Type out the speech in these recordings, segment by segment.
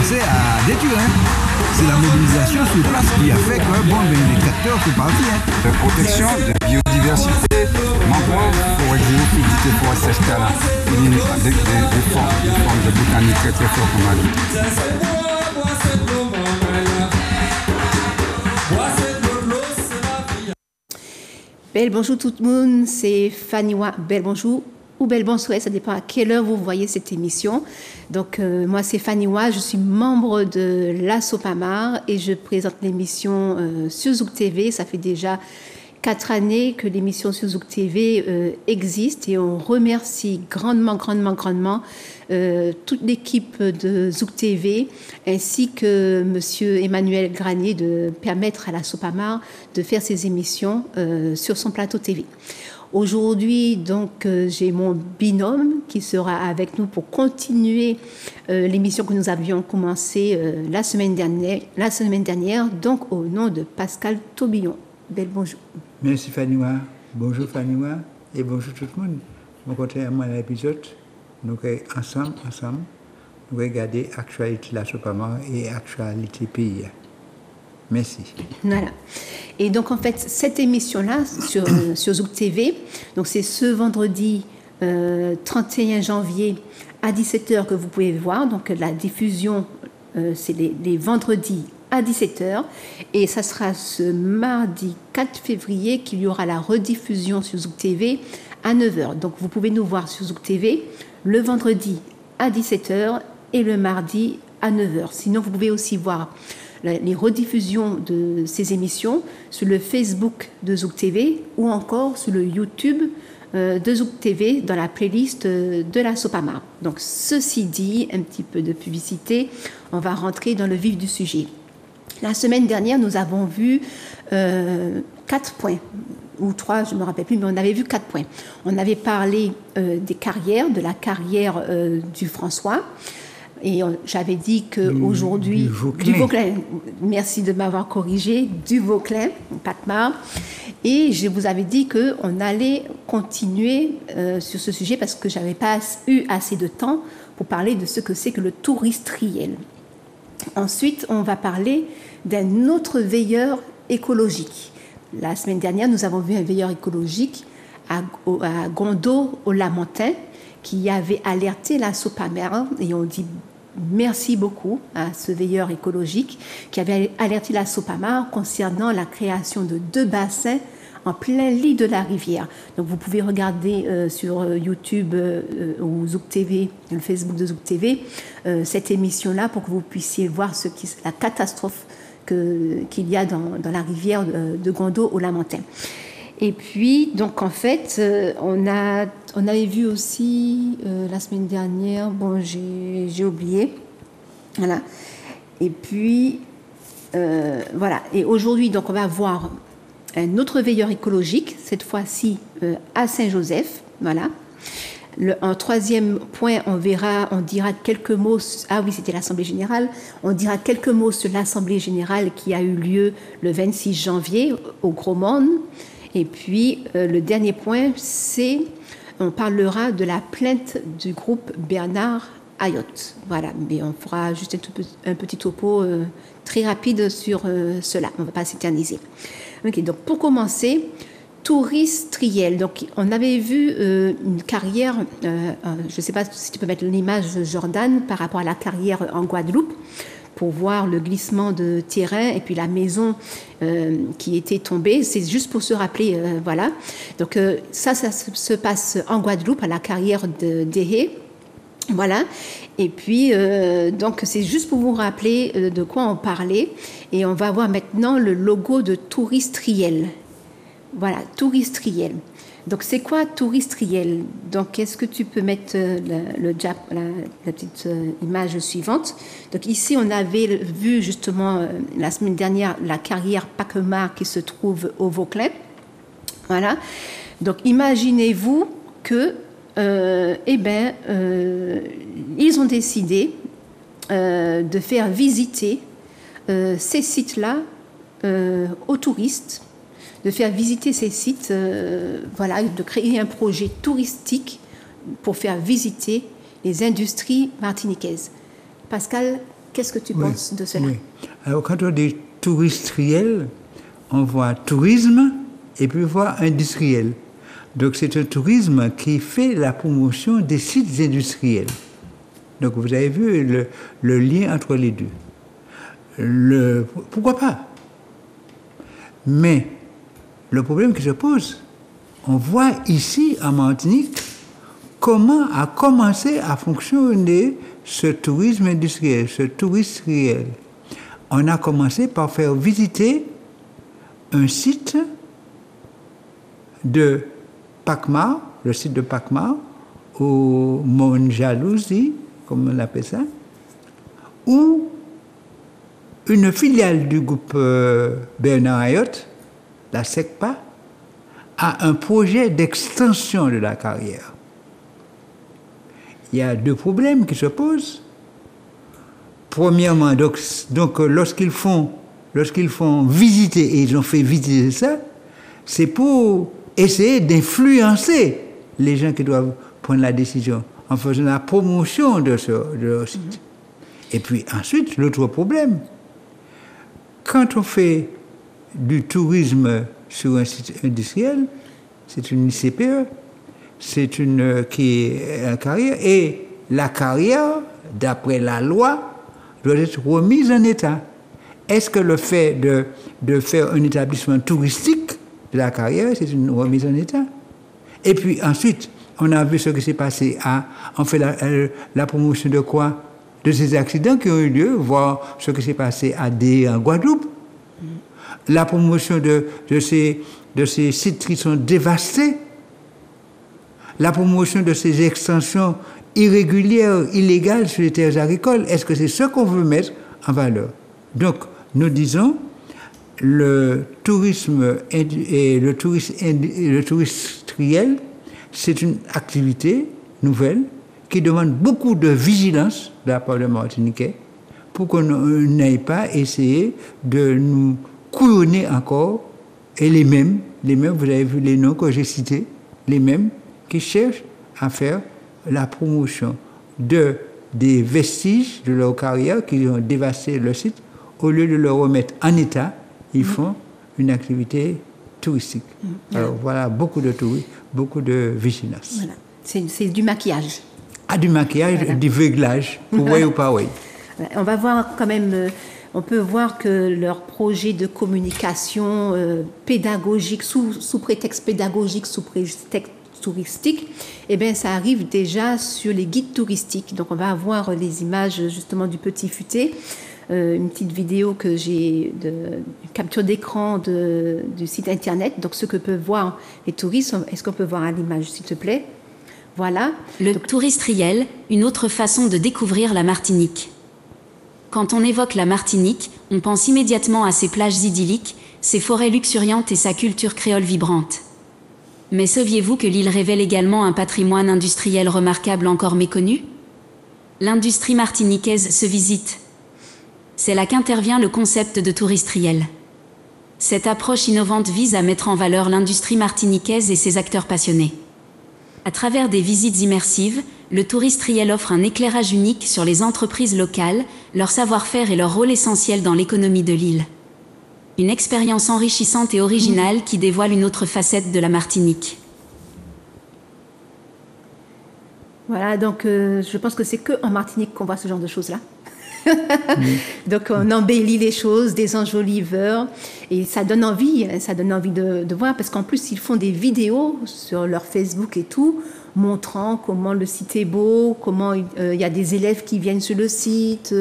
commencé à détruire. C'est la mobilisation sur place qui a fait que les capteurs sont partis. La protection de la biodiversité, mangrove, forêt géophysique, forêt sèche-talent, des formes de botanique très très fortes comme on dit. Bel bonjour tout le monde, c'est Faniwa. Bel bonjour ou bel bonsoir, ça dépend à quelle heure vous voyez cette émission. Donc moi c'est Faniwa, je suis membre de la Sopamar et je présente l'émission sur Zouk TV. Ça fait déjà 4 années que l'émission sur Zouk TV existe et on remercie grandement toute l'équipe de Zouk TV ainsi que Monsieur Emmanuel Granier de permettre à la Sopamar de faire ses émissions sur son plateau TV. Aujourd'hui, donc, j'ai mon binôme qui sera avec nous pour continuer l'émission que nous avions commencée la semaine dernière, donc au nom de Pascal Taubillon. Bel bonjour. Merci Faniwa. Bonjour Faniwa et bonjour tout le monde. Mon côté à moi l'épisode, nous ensemble, nous regarder l'actualité de la Sopamar et l'actualité pays. Merci. Voilà. Et donc, en fait, cette émission-là, sur Zouk TV, donc c'est ce vendredi 31 janvier à 17h que vous pouvez voir. Donc, la diffusion, c'est les vendredis à 17h. Et ça sera ce mardi 4 février qu'il y aura la rediffusion sur Zouk TV à 9h. Donc, vous pouvez nous voir sur Zouk TV le vendredi à 17h et le mardi à 9h. Sinon, vous pouvez aussi voir les rediffusions de ces émissions sur le Facebook de Zouk TV ou encore sur le YouTube de Zouk TV dans la playlist de la Sopamar. Donc, ceci dit, un petit peu de publicité, on va rentrer dans le vif du sujet. La semaine dernière, nous avons vu 4 points, ou 3, je ne me rappelle plus, mais on avait vu 4 points. On avait parlé des carrières, de la carrière du François. Et j'avais dit qu'aujourd'hui, du Vauclin, merci de m'avoir corrigé, du Vauclin, Patmar. Et je vous avais dit qu'on allait continuer sur ce sujet parce que je n'avais pas eu assez de temps pour parler de ce que c'est que le touristriel. Ensuite, on va parler d'un autre veilleur écologique. La semaine dernière, nous avons vu un veilleur écologique à Gondo, au Lamentin, qui avait alerté la Sopamar, et on dit merci beaucoup à ce veilleur écologique qui avait alerté la Sopamar concernant la création de 2 bassins en plein lit de la rivière. Donc vous pouvez regarder sur YouTube ou Zouk TV, le Facebook de Zouk TV, cette émission-là pour que vous puissiez voir la catastrophe qu'il y a dans la rivière de Gondo au Lamentin. Et puis, donc en fait, on avait vu aussi la semaine dernière, bon, j'ai oublié, voilà. Et puis, voilà. Et aujourd'hui, donc, on va voir un autre veilleur écologique, cette fois-ci à Saint-Joseph, voilà. En 3e point, on dira quelques mots. Ah oui, c'était l'Assemblée générale. On dira quelques mots sur l'Assemblée générale qui a eu lieu le 26 janvier au Gros Monde. Et puis, le dernier point, on parlera de la plainte du groupe Bernard Ayotte. Voilà, mais on fera juste un petit topo très rapide sur cela. On ne va pas s'éterniser. Okay, donc, pour commencer, touristriel. Donc, on avait vu une carrière, je ne sais pas si tu peux mettre l'image, Jordan, par rapport à la carrière en Guadeloupe, pour voir le glissement de terrain et puis la maison qui était tombée. C'est juste pour se rappeler, voilà. Donc ça se passe en Guadeloupe, à la carrière d'Ehé. Voilà. Et puis, donc, c'est juste pour vous rappeler de quoi on parlait. Et on va voir maintenant le logo de Touristriel. Voilà, Touristriel. Donc, c'est quoi Touristriel? Donc, est-ce que tu peux mettre la petite image suivante? Donc, ici, on avait vu justement la semaine dernière la carrière Pacquemar qui se trouve au Vauclin. Voilà. Donc, imaginez-vous que, ils ont décidé de faire visiter ces sites-là aux touristes, de faire visiter ces sites, voilà, de créer un projet touristique pour faire visiter les industries martiniquaises. Pascal, Qu'est-ce que tu penses de cela? Oui. Alors, quand on dit touristriel, on voit tourisme et puis on voit industriel. Donc, c'est un tourisme qui fait la promotion des sites industriels. Donc, vous avez vu le lien entre les deux. Pourquoi pas? Mais le problème qui se pose, on voit ici, en Martinique, comment a commencé à fonctionner ce tourisme industriel, ce touristriel. On a commencé par faire visiter un site de Pacma, le site de Pacma, au Monjalousie, comme on appelle ça, où une filiale du groupe Bernard Ayotte, la SECPA, a un projet d'extension de la carrière. Il y a deux problèmes qui se posent. Premièrement, donc lorsqu'ils font visiter, et ils ont fait visiter ça, c'est pour essayer d'influencer les gens qui doivent prendre la décision en faisant la promotion de leur site. Et puis ensuite, l'autre problème, quand on fait du tourisme sur un site industriel, c'est une ICPE, c'est une carrière, et la carrière, d'après la loi, doit être remise en état. Est-ce que le fait de faire un établissement touristique de la carrière, c'est une remise en état? Et puis ensuite, on a vu ce qui s'est passé on fait la promotion de quoi? De ces accidents qui ont eu lieu, voir ce qui s'est passé en Guadeloupe. La promotion de ces sites qui sont dévastés. La promotion de ces extensions irrégulières, illégales sur les terres agricoles. Est-ce que c'est ce qu'on veut mettre en valeur? Donc, nous disons, le tourisme et le touristriel, c'est une activité nouvelle qui demande beaucoup de vigilance de la part des Martiniquais pour qu'on n'aille pas essayer de nous couillonner encore, et les mêmes, vous avez vu les noms que j'ai cités, les mêmes qui cherchent à faire la promotion des vestiges de leur carrière qui ont dévasté le site. Au lieu de le remettre en état, ils font une activité touristique. Alors voilà, beaucoup de tourisme, beaucoup de vigilance. Voilà. C'est du maquillage. Ah, du maquillage, voilà. Du veuglage, pour oui ou pas oui. On va voir quand même, on peut voir que leur projet de communication pédagogique, sous prétexte pédagogique, sous prétexte touristique, eh bien, ça arrive déjà sur les guides touristiques. Donc, on va avoir les images justement du Petit Futé, une petite vidéo que j'ai de capture d'écran du site internet. Donc, ce que peuvent voir les touristes, est-ce qu'on peut voir à l'image, s'il te plaît? Voilà. Le touristriel, une autre façon de découvrir la Martinique. Quand on évoque la Martinique, on pense immédiatement à ses plages idylliques, ses forêts luxuriantes et sa culture créole vibrante. Mais saviez-vous que l'île révèle également un patrimoine industriel remarquable encore méconnu? L'industrie martiniquaise se visite. C'est là qu'intervient le concept de touristriel. Cette approche innovante vise à mettre en valeur l'industrie martiniquaise et ses acteurs passionnés. À travers des visites immersives, le touristriel offre un éclairage unique sur les entreprises locales, leur savoir-faire et leur rôle essentiel dans l'économie de l'île. Une expérience enrichissante et originale qui dévoile une autre facette de la Martinique. Voilà, donc je pense que c'est qu'en Martinique qu'on voit ce genre de choses-là. Donc on embellit les choses, des enjoliveurs, et ça donne envie de voir, parce qu'en plus ils font des vidéos sur leur Facebook et tout, montrant comment le site est beau, comment il y a des élèves qui viennent sur le site,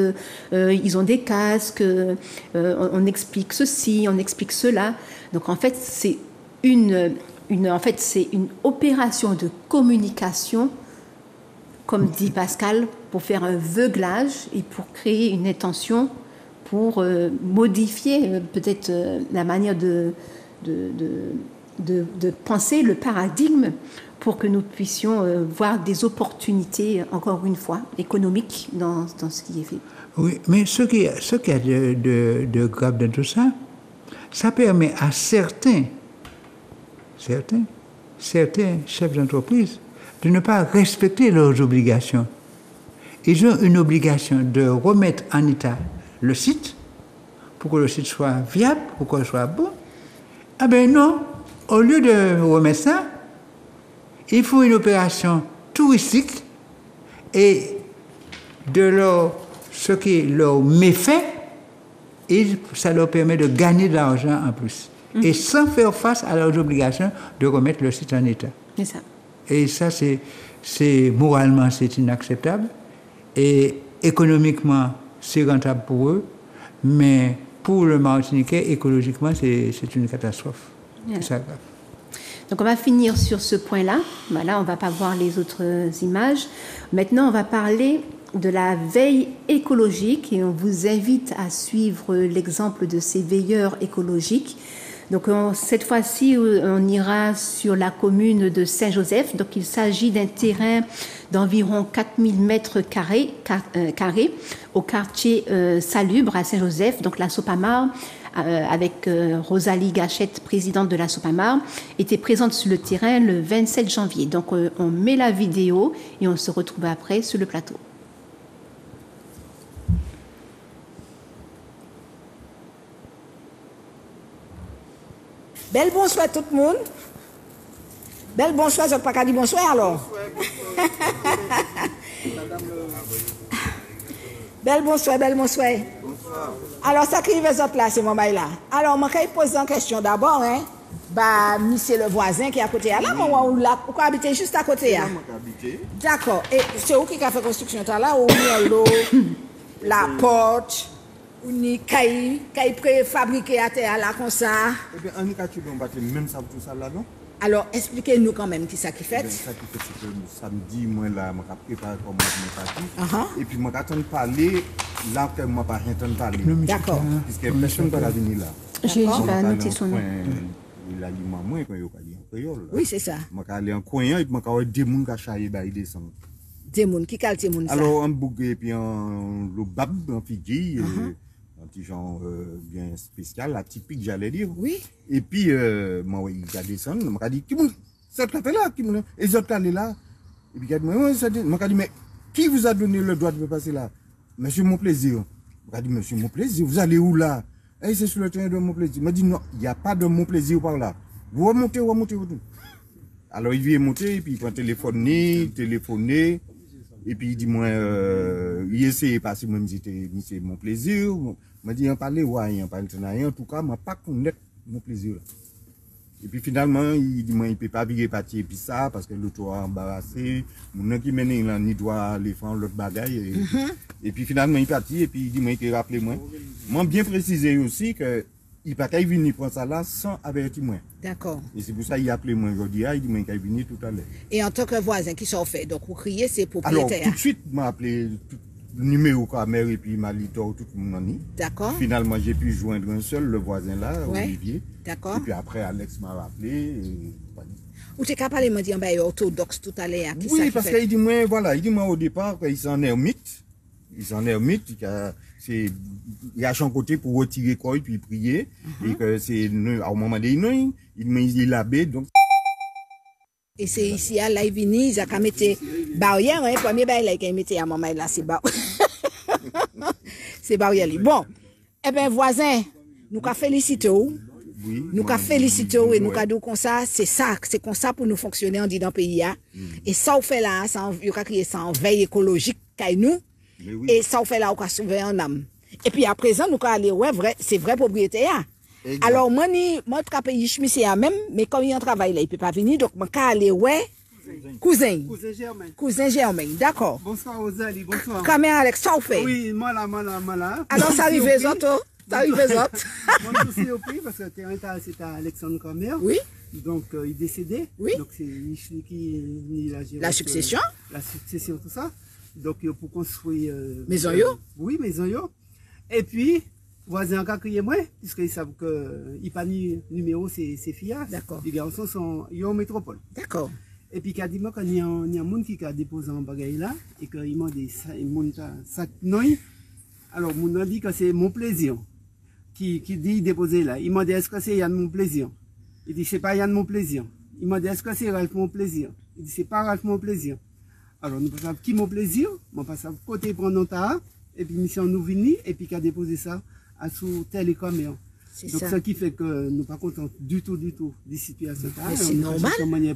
ils ont des casques, on explique ceci, on explique cela. Donc en fait c'est une opération de communication, comme dit Pascal, pour faire un veuglage et pour créer une intention, pour modifier peut-être la manière de penser, le paradigme, pour que nous puissions voir des opportunités, encore une fois, économiques dans ce qui est fait. Oui, mais ce qu'il y a de grave dans tout ça, ça permet à certains chefs d'entreprise de ne pas respecter leurs obligations ils ont une obligation de remettre en état le site pour que le site soit viable, pour qu'il soit bon. Ah ben non, au lieu de remettre ça, il faut une opération touristique et ce qui est leur méfait, ça leur permet de gagner de l'argent en plus. Et sans faire face à leurs obligations de remettre le site en état. C'est ça. Et ça, c'est moralement, c'est inacceptable. Et économiquement, c'est rentable pour eux. Mais pour le Martiniquais, écologiquement, c'est une catastrophe. Voilà. C'est ça, grave. Donc on va finir sur ce point-là. Voilà, on ne va pas voir les autres images. Maintenant, on va parler de la veille écologique et on vous invite à suivre l'exemple de ces veilleurs écologiques. Donc cette fois-ci, on ira sur la commune de Saint-Joseph. Donc il s'agit d'un terrain d'environ 4000 mètres carrés au quartier Salubre à Saint-Joseph. Donc la Sopamar, avec Rosalie Gachette, présidente de la Sopamar, était présente sur le terrain le 27 janvier. Donc on met la vidéo et on se retrouve après sur le plateau. Bel bonsoir tout le monde. Bel bonsoir, je ne pas qu'à dire bonsoir alors. Bel bonsoir, bel bonsoir. Alors, ça qui est autres là, c'est mon bail là. Alors, je vais poser une question d'abord, hein. Bah, monsieur le voisin qui est à côté. Là, moi, ou là, vous habitez juste à côté là. D'accord. Et c'est où qui a fait construction là, ou l'eau, la porte. Ou ni caille préfabriqué à terre là comme ça. Eh bien, on a même ça tout ça là, non? Alors, expliquez-nous quand même qui ça qui fait. Ça qui fait, c'est que samedi, moi là, je vais préparer comme je parti. Et puis, je vais attendre parler là que moi pas entendre parler. D'accord. Puisque personne ne va venir là. Je vais noter son nom. Il a dit moi quand il a dit en créole. Oui, c'est ça. Je vais aller en coin et puis je vais avoir des gens qui ont chaillé dans les descendre. Des gens qui calent des gens ça. Alors, un bouquet et puis un bab, un figuier. Un petit genre bien spécial, la typique, j'allais dire. Oui. Et puis, moi, il a descendu, il m'a dit, qui m'a ça fait là, qui m'a et ça allé là. Et puis, il m'a dit, mais qui vous a donné le droit de me passer là? Monsieur, mon plaisir. Il m'a dit, monsieur, mon plaisir, vous allez où là? Et c'est sur le terrain de mon plaisir. Il m'a dit, non, il n'y a pas de mon plaisir par là. Vous remontez. Alors, il vient monter, et puis il prend téléphoner. Et puis il dit, moi, il essaie de passer, moi, c'est mon plaisir. Il m'a dit, on parlait, ouais, on parlait, en tout cas, je ne pas connaître mon plaisir. Et puis finalement, il dit, moi, il ne peut pas virer partir, et puis ça, parce que l'autre est embarrassé. Mon qui mène, il n'y doit aller faire l'autre bagaille. Et puis finalement, il est parti, et puis il dit, moi, il peut rappeler moi. Moi, bien préciser aussi que il ne peut pas venir prendre ça là sans avertir moi. D'accord. Et c'est pour ça qu'il a appelé moi aujourd'hui, il dit, moi, il peut venir tout à l'heure. Et en tant que voisin, qui sont fait? Donc, vous criez, c'est propriétaire. Alors, tout de suite, m'a appelé le numéro caméra et puis m'a tout le monde. D'accord. Finalement, j'ai pu joindre un seul, le voisin là, ouais. Olivier. D'accord. Et puis après, Alex m'a rappelé. Ou t'es capable de me dire, ben, orthodoxe tout à l'heure. Oui, parce qu'il dit, moi, voilà, il dit, moi, au départ, qu'il s'en est ermite. Il a son côté pour retirer quoi, puis prier. Et que c'est, au moment donné, il a l'abbé, donc. Et c'est ici, à Laivini, ils ont mis barrière, hein, premier bail, ils ont mis à moment là, c'est barrière. C'est barrière. Bon, eh bien, voisin, nous avons félicité. Oui, nous avons félicité et nous avons dit comme ça, c'est comme ça pour nous fonctionner en dit dans le pays. Et ça, on fait là, ça, on a créé ça en veille écologique, nous. Oui. Et ça, on fait là, on a sauvé un âme. Et puis à présent, nous allons aller, ouais, c'est vrai propriétaire. Alors, moi, je paye même, mais quand il y a un travail là, il ne peut pas venir, donc je vais aller, ouais, cousin Germain, d'accord. Bonsoir, Rosalie, bonsoir. Comment Alex, ça, on fait? Oui, moi là. Alors, ça arrive les autres, Moi, je suis surpris parce que le terrain, c'était Alexandre Camer. Oui. Donc, il est décédé. Oui. Donc, c'est lui qui a géré. La succession. La succession, tout ça. Donc, pour construire. Maison yo? Oui, maison yo. Et puis, voisin a crié moi, puisqu'ils savent que il pas ni numéro, c'est FIA. D'accord. Les garçons sont en métropole. D'accord. Et puis, il dit moi, quand il y a un monde qui a déposé un bagage là, et qu'il m'a dit ça noy. Alors, mon a dit que c'est mon plaisir qui dit déposer là. Il m'a dit est-ce que c'est Yann mon plaisir? Il dit c'est pas Yann mon plaisir. Il m'a dit est-ce que c'est Ralph mon plaisir? Il dit c'est pas Ralph mon plaisir. Alors, nous passons qui mon plaisir, on passe à côté prendre notre et puis mission nous venir, et puis qu'à déposer ça à sous télécom. Donc, ça qui fait que nous pas contents du tout des situations. Mais c'est normal.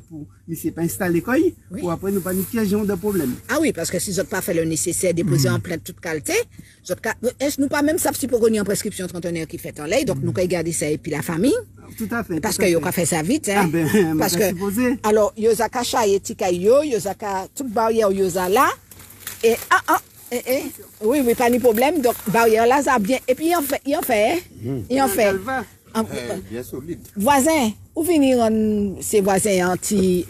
Pour, mais c'est pas installer quoi, pour après nous pas une question de problème. Ah oui, parce que si vous n'avez pas fait le nécessaire, déposer en plainte toute qualité, est-ce nous pas même ça si pour en prescription 31 qui fait en lait, donc nous garder ça et puis la famille. Tout à fait. Parce que yo ka fait ça vite, hein. Ah ben, parce que, alors, yo zaka chaye tika yo zaka toute barrière yo là, et oui, pas de problème, donc barrière là, ça bien, et puis il en fait. Bien solide. Voisin, ou venir ces voisins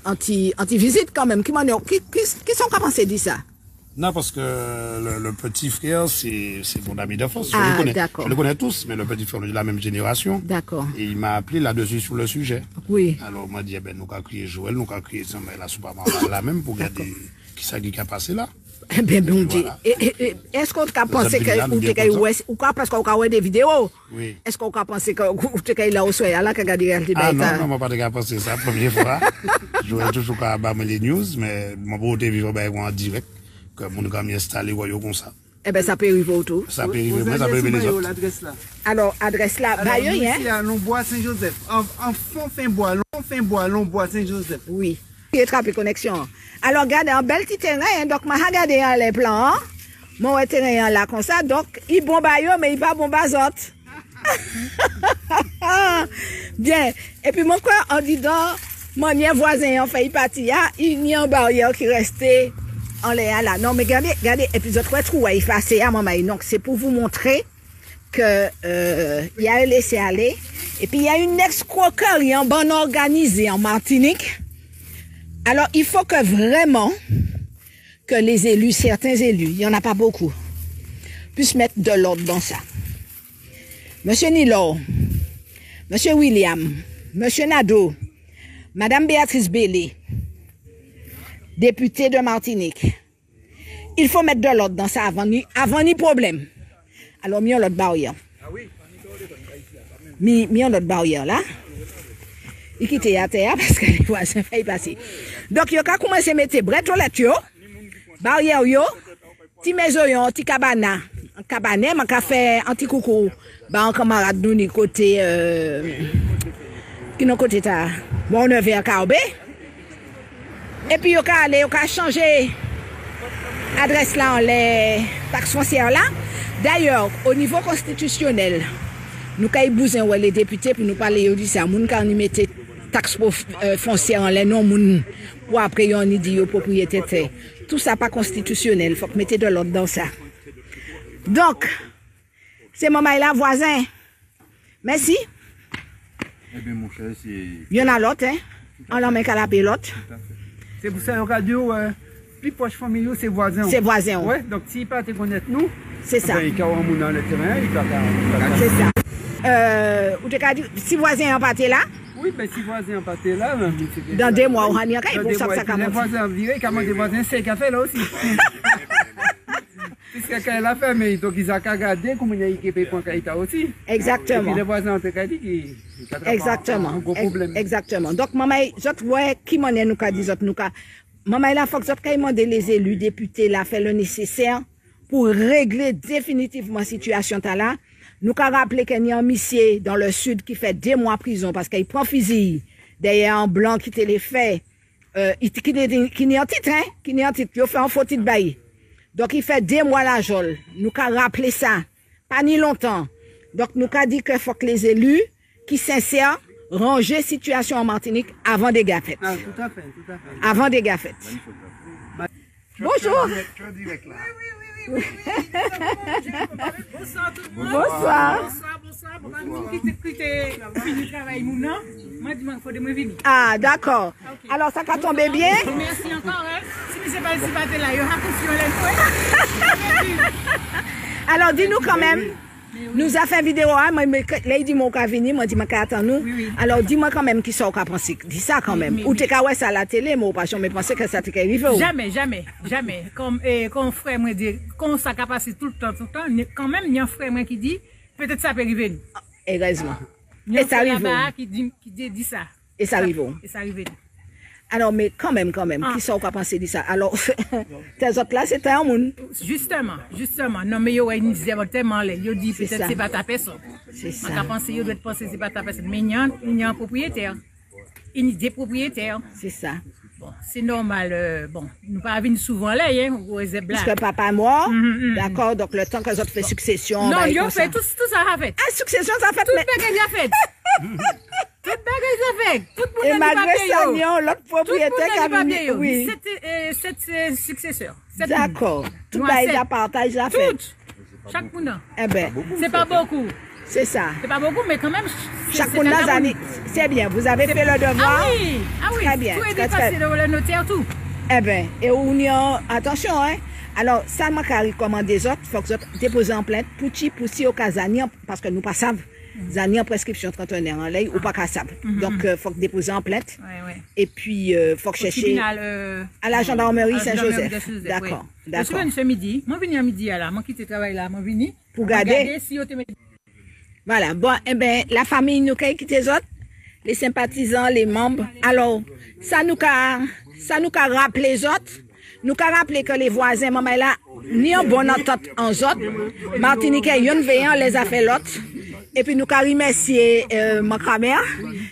anti-visite quand même, qui sont capables de dire ça? Non, parce que le petit frère, c'est mon ami d'enfance. Ah, je le connais tous, mais le petit frère, on est de la même génération. D'accord. Et il m'a appelé là-dessus sur le sujet. Oui. Alors, il m'a dit, nous avons crié Joël, nous avons crié la supermarché là même pour regarder qui ça qui a passé là. Eh bien, bon Dieu. Est-ce qu'on a pensé que, ou quoi, parce qu'on a des vidéos? Oui. Est-ce qu'on a pensé que, vous avez là au soir, là, que regardé la Ah non, je n'ai pas pensé ça, première fois. Je vais toujours pas les news, mais mon beau vivre en direct, que mon gars m'y installé, comme ça. Eh bien, ça peut arriver autour. Ça peut arriver, mais ça peut arriver les autres. L'adresse là. Alors, adresse là, bah, ici, à Lombois Saint-Joseph. En fin bois, Lombois Saint-Joseph. Oui. Il attrape connexion. Alors, regardez, un bel petit terrain, donc, je regarde les plans, mon terrain là, comme ça, donc, il bombe mais il pas bombe autres. Bien. Et puis, mon quoi, en disant, mon voisin, en fait, il partit, il y a un barrière qui restait en l'air là. Non, mais regardez, et puis, votre trou est effacé à maman. Donc, c'est pour vous montrer que, il y a un laisser aller. Et puis, il y a une escroquerie en bonne organisée en Martinique. Alors, il faut que vraiment, que les élus, certains élus, il n'y en a pas beaucoup, puissent mettre de l'ordre dans ça. Monsieur Nilo, Monsieur William, Monsieur Nadeau, Madame Béatrice Bellé, députée de Martinique, il faut mettre de l'ordre dans ça avant ni problème. Alors, mis en l'autre barrière. Mis en l'autre barrière là. Il quitte à terre parce que les voisins font passer. Donc, il a commencé à mettre bret toilette, barrière, petit maison, petit cabana, mais qu'a fait un petit coucou, un camarade nous, côté, qui nous côté ta, bon, on est vers Carbe. Et puis, il a changé adresse là, en les taxes foncières là. D'ailleurs, au niveau constitutionnel, nous avons besoin les députés pour nous parler de ça. Nous avons mis taxes foncières en les non moun ou après on dit aux propriétaires. Tout ça pas constitutionnel, faut que mettez de l'ordre dans ça. Donc, c'est maman là voisin. Merci. Eh bien mon cher, c'est il y en a l'autre hein. On l'a met qu'à la l'autre. C'est pour ça que radio plus proche famille c'est voisin. C'est voisin. Ouais, donc s'il pas te connaître nous, c'est ça. Il y a un moun dans le terrain, il doit. C'est ça. Ou te dit si voisin en parti là? Oui, mais si voisin en parti là, dans 2 mois on a rien pour ça ça commence. Les voisins virent comment des voisins c'est café là aussi. Puisque quand elle a fait, mais donc ils ont regardé comment il y a équipé pour Kaïta aussi. Exactement. Et puis les voisins ont dit qu'il exactement. Un gros problème. Exactement. Donc, maman, je vois qui m'en est nous qu'a dit, maman, il a faut que je demandé les élus, députés, là, fait le nécessaire pour régler définitivement la situation là. Nous qu'a rappelé qu'il y a un monsieur dans le sud qui fait 2 mois de prison parce qu'il prend fusil derrière un blanc qui te les fait, qui n'est en titre, hein, qui n'est en titre, il fait un faux titre bailli. Donc, il fait 2 mois la jol. Nous qu'a rappelé ça. Pas ni longtemps. Donc, nous qu'a dit qu'il faut que les élus qui s'insèrent ranger situation en Martinique avant des gaffettes. Ah, tout à fait. Avant des gaffettes. Bonjour. Oui. Bonsoir. Ah, d'accord. Alors, ça va tomber bien? Merci encore. Si c'est pas là, il y aura alors, dis-nous quand même. Nous avons fait une vidéo, là, il dit mon cas venir, moi dit mon cas attend nous. Oui. Alors dis-moi quand même qui sont qu'à penser. Dis ça quand même. Ou t'es qu'à ouais ça à la télé, moi pas mais penser que ça t'est arrivé. Jamais. Comme frère moi dit, comme ça qu'a passé tout le temps. Quand même il y a un frère moi qui dit peut-être ça peut arriver. Heureusement. Et ça arrive. Qui dit ça. Et ça arrive. Et ça arrive. Alors, mais quand même, qui sont qu'à penser de ça? Alors, tes autres là, c'était un monde. Justement. Non, mais yo, ils disaient tellement, yo dit peut-être c'est pas ta personne. C'est ça. On a pensé, yo doit penser c'est pas ta personne. Mais il y a un propriétaire. Il y a des propriétaires. C'est ça. Bon, c'est normal. Bon, nous pas venir souvent là, hein, puisque papa est mort, d'accord, donc le temps que les autres fait succession. Non, ils ont fait tout ça a fait. Ah, succession, ça a fait. Tout bagage a fait. Tout bagage a fait. Tout le monde et malgré ça, l'autre propriétaire qui a venu, oui. Sept successeurs. D'accord. Tout bagage a partagé a fait. Tout. Chaque monde. Eh ben. C'est pas beaucoup. C'est ça. C'est pas beaucoup, mais quand même. Chaque monde c'est bien. Vous avez fait le devoir. Ah oui. Très bien. Tout est dépassé dans le notaire, tout. Eh bien, et on y a, attention, hein. Alors, ça m'a recommandé des autres, il faut que vous déposez en plainte, pour si au cas Zani, parce que nous pas savons, Zani en prescription trentenaire en lait ou pas qu'à savent. Donc, il faut que déposer en plainte. Et puis, il faut que chercher à la gendarmerie Saint-Joseph. D'accord. Je suis venu ce midi, moi venu à midi là, moi quitte le travail là, moi venu pour garder si voilà, bon, eh ben, la famille nous qui les autres, les sympathisants, les membres. Alors, ça nous rappelle les autres. Nous rappelle que les voisins, maman là, ni en bonne entente en autres. Martinique, yon veillant les a fait l'autre. Et puis nous remercier ma grand-mère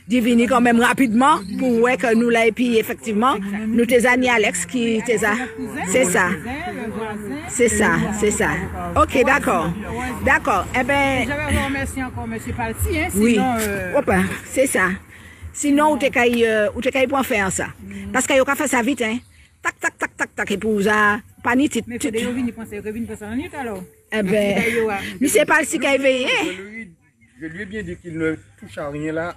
d'y quand même rapidement pour voir que nous là et puis effectivement nous tes amis Alex qui tes a. C'est ça. OK, d'accord. Eh ben je vais vous remercier encore monsieur Palti hein, oui. Sinon c'est ça. Sinon ou t'es pour faire ça. Parce que yo ka fait ça vite hein. Tac et pour ça pas ni titre. Mais faut venir penser ça en minute alors. Eh ben monsieur Palti qui a éveillé. Je lui ai bien dit qu'il ne touche à rien là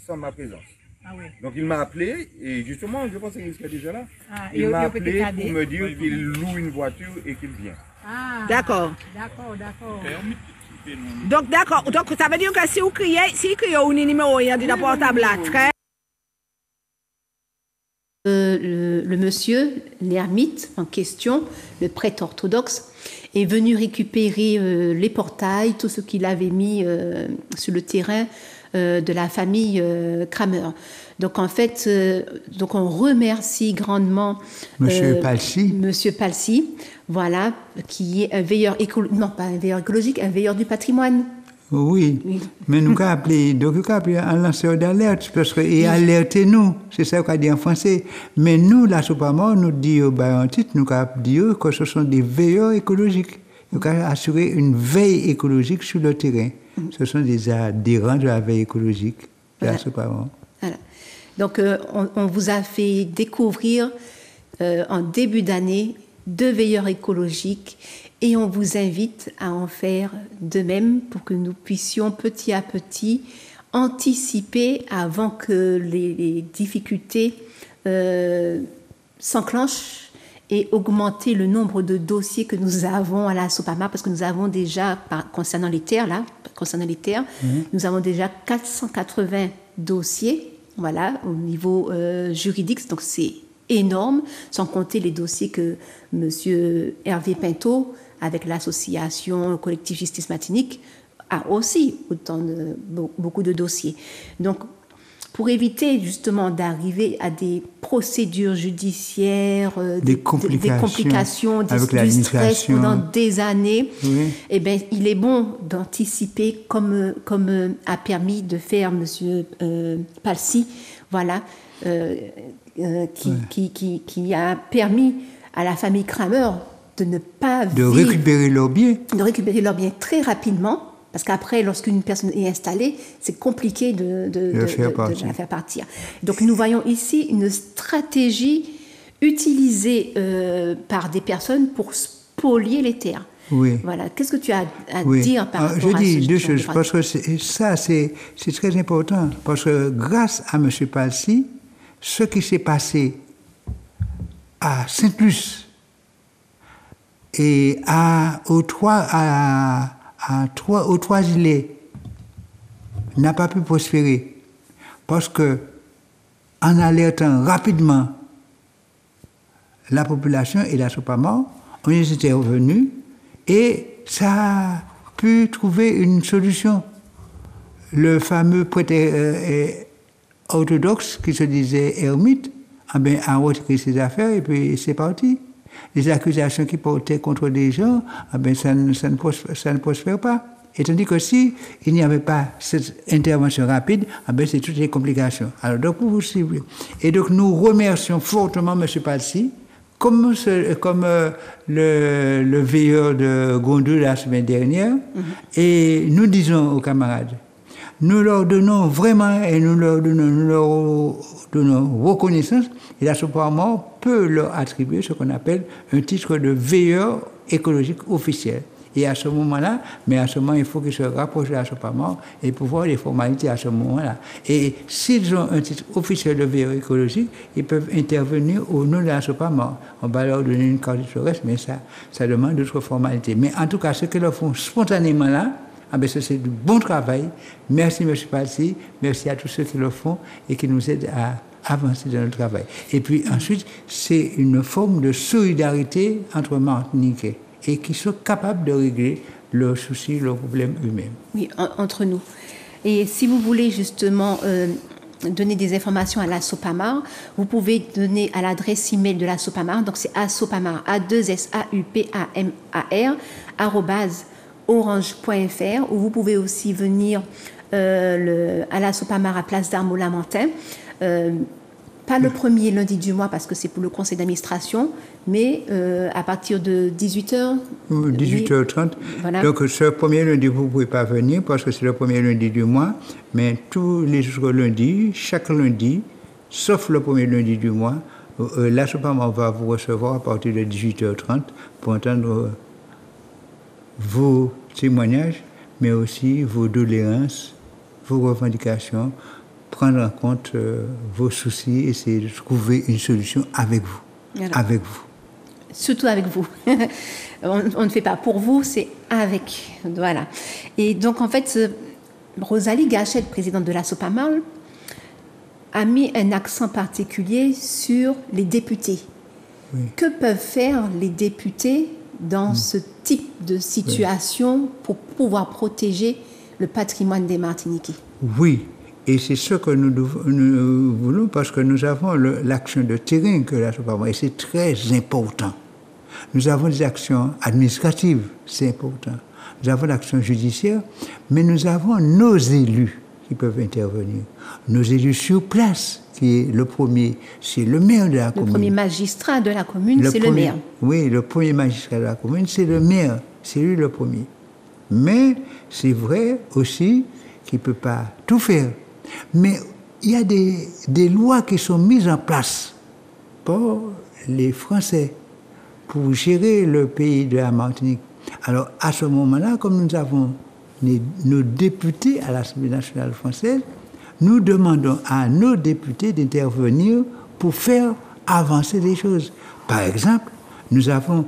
sans ma présence. Ah oui. Donc il m'a appelé et justement, je pense qu'il serait déjà là. Ah, il m'a appelé pour me dire qu'il loue une voiture et qu'il vient. Ah, d'accord. Donc ça veut dire que si vous criez, un numéro de portable là, très... Le monsieur, l'ermite en question, le prêtre orthodoxe, est venu récupérer les portails, tout ce qu'il avait mis sur le terrain de la famille Kramer. Donc en fait, donc on remercie grandement Monsieur Palsi, voilà, qui est un veilleur écologique, non pas un veilleur écologique, un veilleur du patrimoine. Oui, mais nous avons appelé un lanceur d'alerte, parce qu'il alertez-nous, c'est ça qu'on dit en français. Mais nous, là, cependant, nous disons en titre, nous avons dit que ce sont des veilleurs écologiques. Nous avons assuré une veille écologique sur le terrain. Ce sont des adhérents de la veille écologique, là, cependant. Voilà. Donc, on vous a fait découvrir en début d'année 2 veilleurs écologiques. Et on vous invite à en faire de même pour que nous puissions petit à petit anticiper avant que les difficultés s'enclenchent et augmenter le nombre de dossiers que nous avons à la SOPAMA, parce que nous avons déjà, concernant les terres, nous avons déjà 480 dossiers, voilà, au niveau juridique, donc c'est énorme, sans compter les dossiers que M. Hervé Pinto, avec l'association collective Justice Martinique, a aussi beaucoup de dossiers. Donc, pour éviter justement d'arriver à des procédures judiciaires, des complications, du stress pendant des années, eh bien, il est bon d'anticiper comme a permis de faire M. Palsi, voilà, qui a permis à la famille Kramer de ne pas récupérer leurs biens. De récupérer leurs biens très rapidement, parce qu'après, lorsqu'une personne est installée, c'est compliqué de la faire partir. Donc nous voyons ici une stratégie utilisée par des personnes pour spolier les terres. Oui. Voilà. Qu'est-ce que tu as à dire par rapport à Je dis 2 choses, parce que c'est très important, parce que grâce à M. Palsi, ce qui s'est passé à Saint-Luce et aux Trois-Îlets n'a pas pu prospérer, parce que en alertant rapidement la population et la SOPAMA, on y était revenu et ça a pu trouver une solution. Le fameux prêtre orthodoxe qui se disait ermite à retirer ses affaires et puis c'est parti. Les accusations qui portaient contre des gens, ça ne prospère pas. Et tandis que si il n'y avait pas cette intervention rapide, c'est toutes les complications. Alors, donc, pour vous suivre. Et donc, nous remercions fortement M. Palsy, comme le veilleur de Gondou la semaine dernière, et nous disons aux camarades, nous leur donnons vraiment et nous leur donnons reconnaissance, et la Sopamor peut leur attribuer ce qu'on appelle un titre de veilleur écologique officiel. Et à ce moment-là, il faut qu'ils se rapprochent de la Sopamor et pouvoir les formalités à ce moment-là. Et s'ils ont un titre officiel de veilleur écologique, ils peuvent intervenir au nom de la Sopamor. On va leur donner une carte terrestre, mais ça demande d'autres formalités. Mais en tout cas, ce qu'ils leur font spontanément là, c'est du bon travail. Merci, M. Palsy. Merci à tous ceux qui le font et qui nous aident à avancer dans le travail. Et puis ensuite, c'est une forme de solidarité entre Martiniquais et qui sont capables de régler leurs soucis, leurs problèmes eux-mêmes. Oui, entre nous. Et si vous voulez justement donner des informations à la Sopamar, vous pouvez donner à l'adresse email de la Sopamar, donc c'est asopamar, A2SAUPAMAR, @orange.fr, ou vous pouvez aussi venir à la Sopamar à Place d'Armaux-Lamentin, pas le premier lundi du mois parce que c'est pour le conseil d'administration, mais à partir de 18h. 18h30. Voilà. Donc ce premier lundi, vous ne pouvez pas venir parce que c'est le premier lundi du mois, mais tous les autres lundis, chaque lundi, sauf le premier lundi du mois, la Sopamar va vous recevoir à partir de 18h30 pour entendre vos témoignages, mais aussi vos doléances, vos revendications, prendre en compte vos soucis, essayer de trouver une solution avec vous. Voilà. Avec vous. Surtout avec vous. On ne fait pas pour vous, c'est avec. Voilà. Et donc, en fait, Rosalie Gachette, présidente de la Sopamar, a mis un accent particulier sur les députés. Oui. Que peuvent faire les députés dans ce type de situation pour pouvoir protéger le patrimoine des Martiniquais? Oui. Et c'est ce que nous voulons parce que nous avons l'action de terrain que la Sopamar, et c'est très important. Nous avons des actions administratives, c'est important. Nous avons l'action judiciaire, mais nous avons nos élus qui peuvent intervenir. Nos élus sur place, qui est le premier, c'est le maire de la commune. Le premier magistrat de la commune, c'est le maire. Oui, le premier magistrat de la commune, c'est le maire. C'est lui le premier. Mais c'est vrai aussi qu'il ne peut pas tout faire. Mais il y a des lois qui sont mises en place par les Français pour gérer le pays de la Martinique. Alors, à ce moment-là, comme nous avons nos députés à l'Assemblée nationale française, nous demandons à nos députés d'intervenir pour faire avancer les choses. Par exemple, nous avons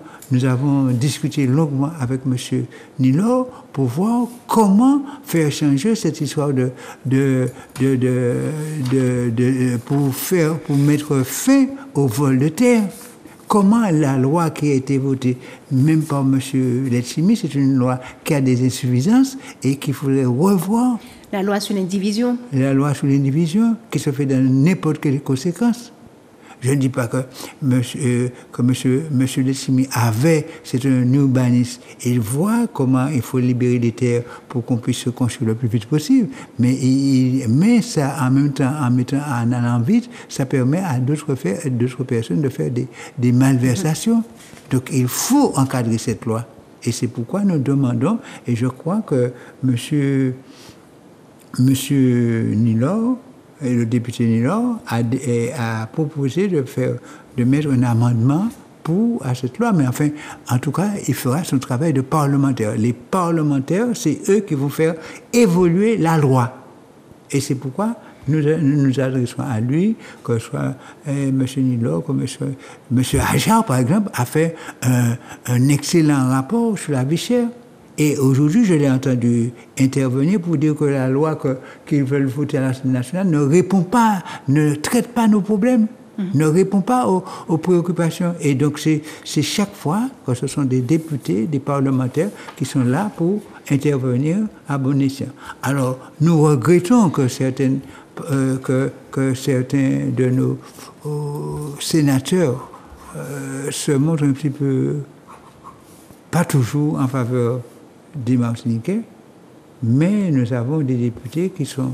discuté longuement avec M. Nilor pour voir comment faire changer cette histoire pour mettre fin au vol de terre. Comment la loi qui a été votée, même par M. Letchimi, c'est une loi qui a des insuffisances et qu'il faudrait revoir. La loi sur l'indivision. La loi sur l'indivision, qui se fait dans n'importe quelle conséquence. Je ne dis pas que M. Letchimi c'est un urbaniste. Il voit comment il faut libérer des terres pour qu'on puisse se construire le plus vite possible. Mais ça, en même temps, en allant vite, ça permet à d'autres personnes de faire des malversations. Donc il faut encadrer cette loi. Et c'est pourquoi nous demandons, et je crois que M. Nilor, et le député Nilor a proposé de mettre un amendement à cette loi, mais enfin, en tout cas, il fera son travail de parlementaire. Les parlementaires, c'est eux qui vont faire évoluer la loi. Et c'est pourquoi nous nous adressons à lui, que ce soit M. Nilor, que M. Ajar, par exemple, a fait un excellent rapport sur la vie chère. Et aujourd'hui, je l'ai entendu intervenir pour dire que la loi qu'ils veulent voter à l'Assemblée nationale ne traite pas nos problèmes, ne répond pas aux préoccupations. Et donc, c'est chaque fois que ce sont des députés, des parlementaires qui sont là pour intervenir à bon escient. Alors, nous regrettons que certaines que certains de nos sénateurs se montrent un petit peu, pas toujours en faveur des Martiniquais, mais nous avons des députés qui sont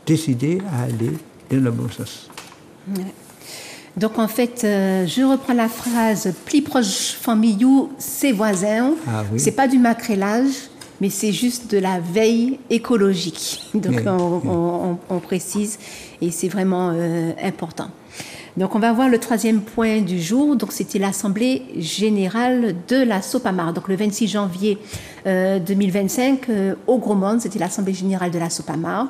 décidés à aller dans le bon sens. Ouais. Donc en fait, je reprends la phrase « Plus proche famille, c'est voisins ». C'est pas du macrélage, mais c'est juste de la veille écologique. Donc on précise, et c'est vraiment important. Donc on va voir le troisième point du jour. Donc c'était l'Assemblée générale de la Sopamar. Donc le 26 janvier 2025, au Gros Monde, c'était l'Assemblée générale de la Sopamar.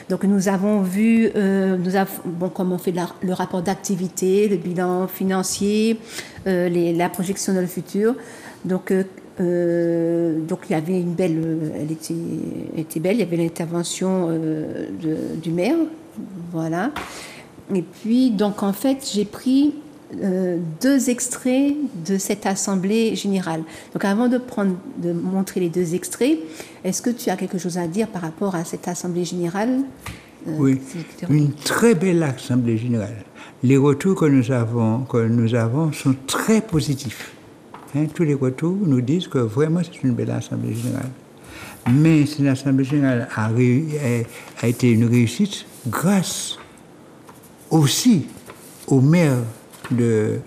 Donc nous avons vu, comme on fait le rapport d'activité, le bilan financier, la projection dans le futur. Donc il y avait une belle, elle était belle. Il y avait l'intervention du maire, voilà. Et puis, donc, en fait, j'ai pris 2 extraits de cette assemblée générale. Donc, avant de montrer les 2 extraits, est-ce que tu as quelque chose à dire par rapport à cette assemblée générale? Oui, une très belle assemblée générale. Les retours que nous avons sont très positifs. Tous les retours nous disent que vraiment c'est une belle assemblée générale. Mais cette assemblée générale a été une réussite grâce aussi au maire de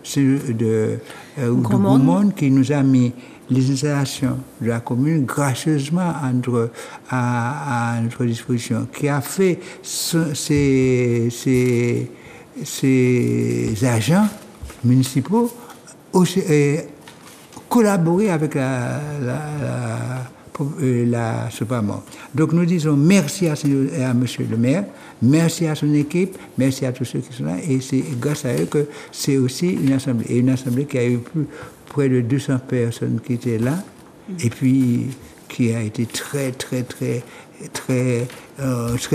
Gros Monde qui nous a mis les installations de la commune gracieusement à notre disposition, qui a fait ses agents municipaux aussi, collaborer avec la Sopamar. Donc nous disons merci à monsieur le maire, merci à son équipe, merci à tous ceux qui sont là, et c'est grâce à eux que c'est aussi une assemblée qui a eu près de 200 personnes qui étaient là, et puis qui a été très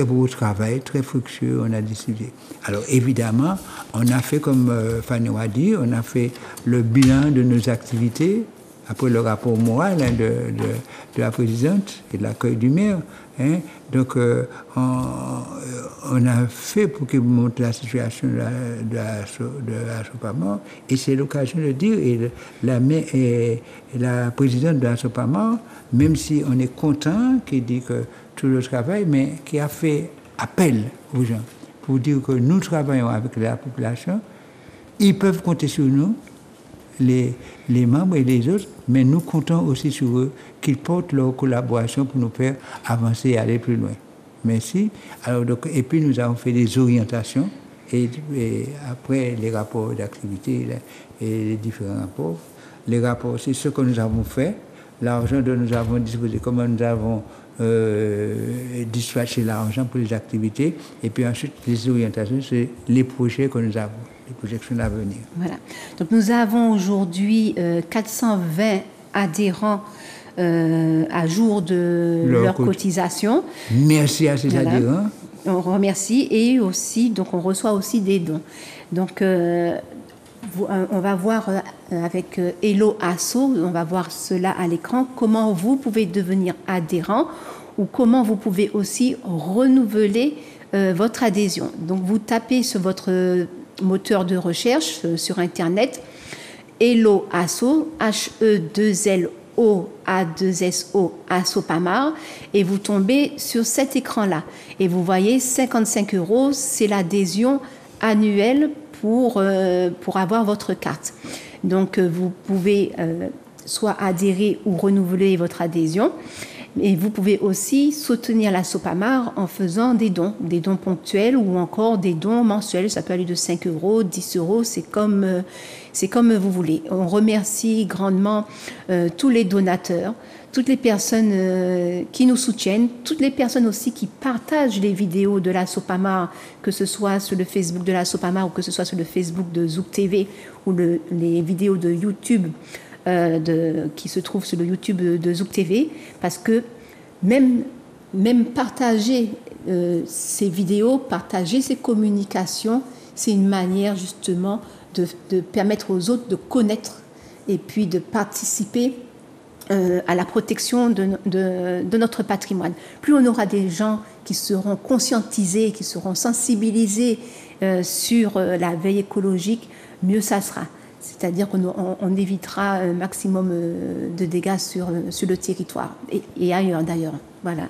beau travail, très fructueux, on a décidé. Alors évidemment, on a fait comme Fanny a dit, on a fait le bilan de nos activités, après le rapport moral de la présidente et de l'accueil du maire. Donc, on a fait pour qu'il montre la situation de la Sopamar. Et c'est l'occasion de dire, et la présidente de la Sopamar, même si on est content, qui dit que tout le travail, mais qui a fait appel aux gens pour dire que nous travaillons avec la population, ils peuvent compter sur nous, les membres et les autres, mais nous comptons aussi sur eux qu'ils portent leur collaboration pour nous faire avancer et aller plus loin. Merci. Alors, et puis nous avons fait des orientations et après les rapports d'activité et les différents rapports. Les rapports, c'est ce que nous avons fait, l'argent dont nous avons disposé, comment nous avons dispatché l'argent pour les activités, et puis ensuite les orientations, c'est les projets que nous avons. Les projections d'avenir. Voilà. Donc nous avons aujourd'hui 420 adhérents à jour de leur cotisation. Merci à ces adhérents. On remercie et aussi, donc on reçoit aussi des dons. Donc on va voir avec Hello Asso, on va voir cela à l'écran, comment vous pouvez devenir adhérent ou comment vous pouvez aussi renouveler votre adhésion. Donc vous tapez sur votre moteur de recherche sur Internet, Hello Asso, H-E-2-L-O-A-2-S-O, Sopamar, et vous tombez sur cet écran-là. Et vous voyez, 55 €, c'est l'adhésion annuelle pour avoir votre carte. Donc, vous pouvez soit adhérer ou renouveler votre adhésion. Et vous pouvez aussi soutenir la Sopamar en faisant des dons ponctuels ou encore des dons mensuels. Ça peut aller de 5 €, 10 €, c'est comme vous voulez. On remercie grandement tous les donateurs, toutes les personnes qui nous soutiennent, toutes les personnes aussi qui partagent les vidéos de la Sopamar, que ce soit sur le Facebook de la Sopamar ou que ce soit sur le Facebook de Zouk TV ou les vidéos de YouTube qui se trouvent sur le YouTube de Zouk TV, parce que même partager ces vidéos, partager ces communications, c'est une manière justement de permettre aux autres de connaître et puis de participer à la protection de notre patrimoine. Plus on aura des gens qui seront conscientisés, qui seront sensibilisés sur la veille écologique, mieux ça sera. C'est-à-dire qu'on évitera un maximum de dégâts sur le territoire et ailleurs d'ailleurs. Voilà.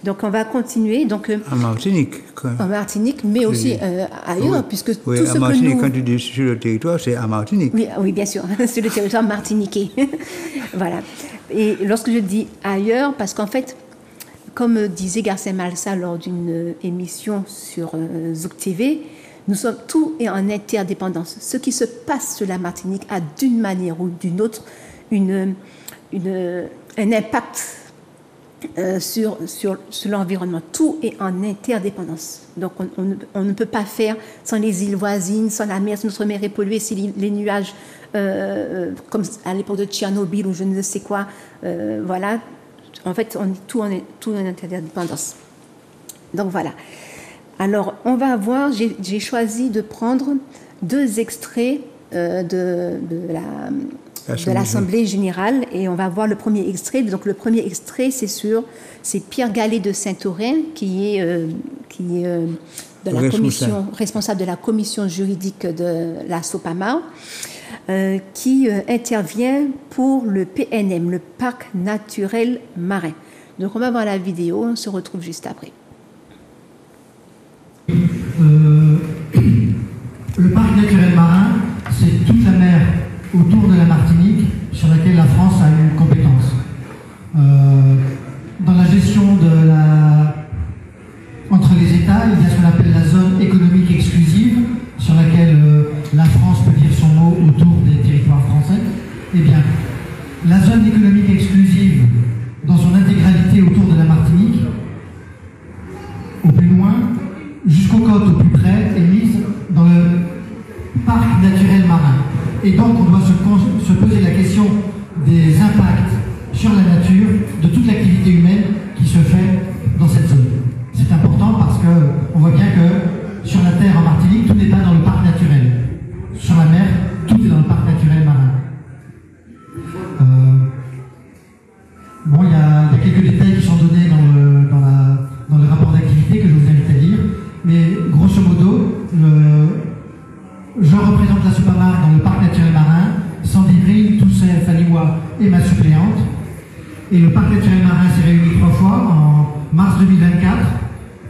Donc on va continuer. Donc, en Martinique. En Martinique, mais aussi ailleurs, oui. Puisque oui, tout ce Martinique, que nous... quand tu dis sur le territoire, c'est à Martinique. Oui, oui, bien sûr, sur le territoire martiniquais. Voilà. Et lorsque je dis ailleurs, parce qu'en fait, comme disait Garcin Malsa lors d'une émission sur Zouk TV, nous sommes tous et en interdépendance. Ce qui se passe sur la Martinique a d'une manière ou d'une autre un impact sur l'environnement. Tout est en interdépendance. Donc on ne peut pas faire sans les îles voisines, sans la mer, si notre mer est polluée, si les nuages, comme à l'époque de Tchernobyl ou je ne sais quoi, voilà. En fait, on est tout en interdépendance. Donc voilà. Alors, on va voir, j'ai choisi de prendre 2 extraits de l'Assemblée générale et on va voir le premier extrait. Donc, le premier extrait, c'est Pierre Gallet de Saint-Aurin qui est de la commission, responsable de la commission juridique de la SOPAMA, qui intervient pour le PNM, le Parc naturel marin. Donc, on va voir la vidéo, on se retrouve juste après. Le parc naturel marin, c'est toute la mer autour de la Martinique sur laquelle la France a une compétence. Dans la gestion entre les États, il y a ce qu'on appelle la zone économique exclusive sur laquelle la France peut dire son mot autour des territoires français. Eh bien, la zone économique exclusive dans son intégralité autour de la Martinique, au plus loin, jusqu'aux côtes au plus près, est mise dans le parc naturel marin. Et donc on doit se poser la question des impacts sur la nature de toute l'activité humaine qui se fait dans cette zone. C'est important parce qu'on voit bien que sur la terre en Martinique, tout n'est pas dans le parc naturel. Sur la mer, tout est dans le parc naturel marin. Bon, il y a quelques détails qui sont donnés dans le rapport d'activité que je vous invite à lire. Mais grosso modo, je représente la SOPAMA dans le parc naturel marin, Sandrine, Toussaint, Fanimois et ma suppléante. Et le parc naturel marin s'est réuni 3 fois en mars 2024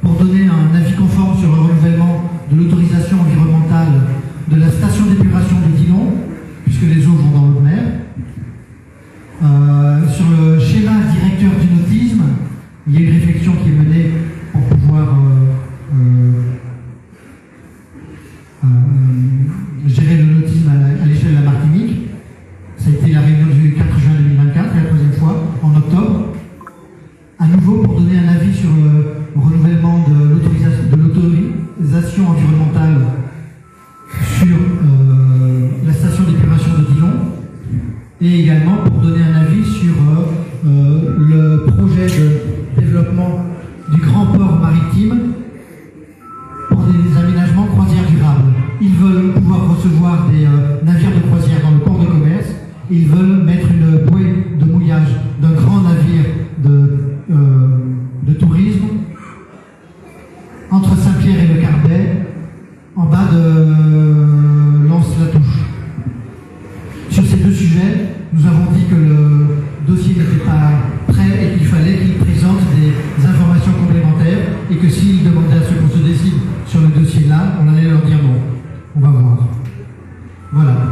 pour donner un avis conforme sur le renouvellement de l'autorisation environnementale de la station d'épuration de Dillon, puisque les eaux vont dans l'eau de mer. Sur le schéma directeur du nautisme, il y a une réflexion qui est menée pour pouvoir gérer le nautisme à l'échelle de la Martinique. Ça a été la réunion du 4 juin 2024, la 3e fois, en octobre. À nouveau, pour donner un avis sur le renouvellement de l'autorisation environnementale sur la station d'épuration de Dillon, et également pour donner un avis sur le projet de développement du grand port maritime pour des aménagements croisières durables. Ils veulent pouvoir recevoir des navires de croisière dans le port de commerce. Ils veulent mettre une bouée de mouillage d'un grand navire de tourisme entre Saint-Pierre et le Carbet, en bas de Lens-la-Touche. Sur ces 2 sujets, nous avons dit que le dossier n'était pas prêt et qu'il fallait qu'il présente des informations complémentaires et que s'ils demandaient à ce qu'on se décide sur le dossier-là, on allait leur dire non. On va voir. Voilà.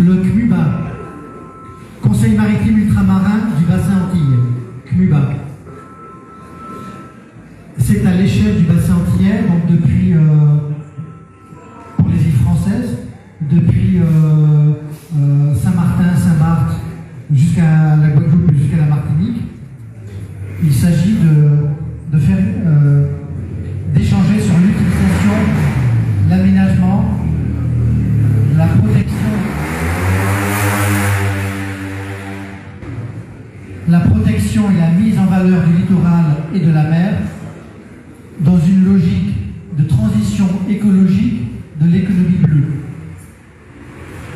Le CMUBA, Conseil maritime ultramarin du bassin antillais. CMUBA. C'est à l'échelle du bassin antillais, donc depuis, pour les îles françaises, depuis Saint-Martin, Saint-Barth, jusqu'à la Guadeloupe, jusqu'à la Martinique. Il s'agit d'échanger sur l'utilisation, l'aménagement, la protection et la mise en valeur du littoral et de la mer dans une logique de transition écologique de l'économie bleue.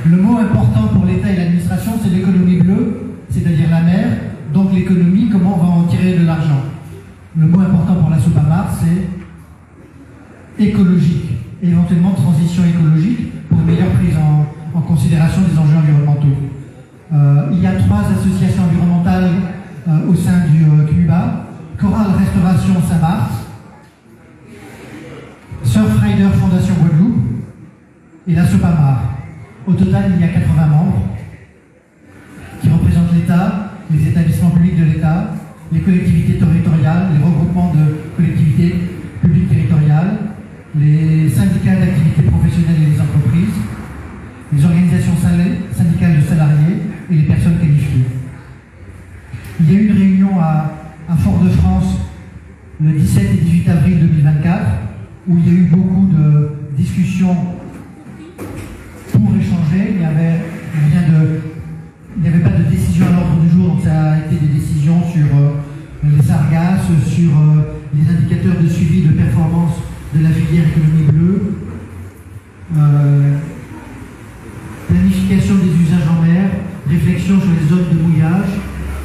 Le mot important pour l'État et l'administration, c'est l'économie bleue, c'est-à-dire la mer, donc l'économie, comment on va en tirer de l'argent. Le mot important pour la Sopamar, c'est écologique, et éventuellement transition écologique pour une meilleure prise en considération des enjeux environnementaux. Il y a 3 associations environnementales au sein du CUBA: Coral Restauration Saint-Marthe, Surfrider Fondation Guadeloupe et la Sopamar. Au total, il y a 80 membres qui représentent l'État, les établissements publics de l'État, les collectivités territoriales, les regroupements de collectivités publiques territoriales, les syndicats d'activité professionnelle et les entreprises, les organisations syndicales de salariés et les personnes qualifiées. Il y a eu une réunion à Fort-de-France le 17 et 18 avril 2024 où il y a eu beaucoup de discussions pour échanger. Il n'y avait pas de décision à l'ordre du jour, donc ça a été des décisions sur les sargasses, sur les indicateurs de suivi de performance de la filière économie bleue, planification des usages en mer, réflexion sur les zones de mouillage,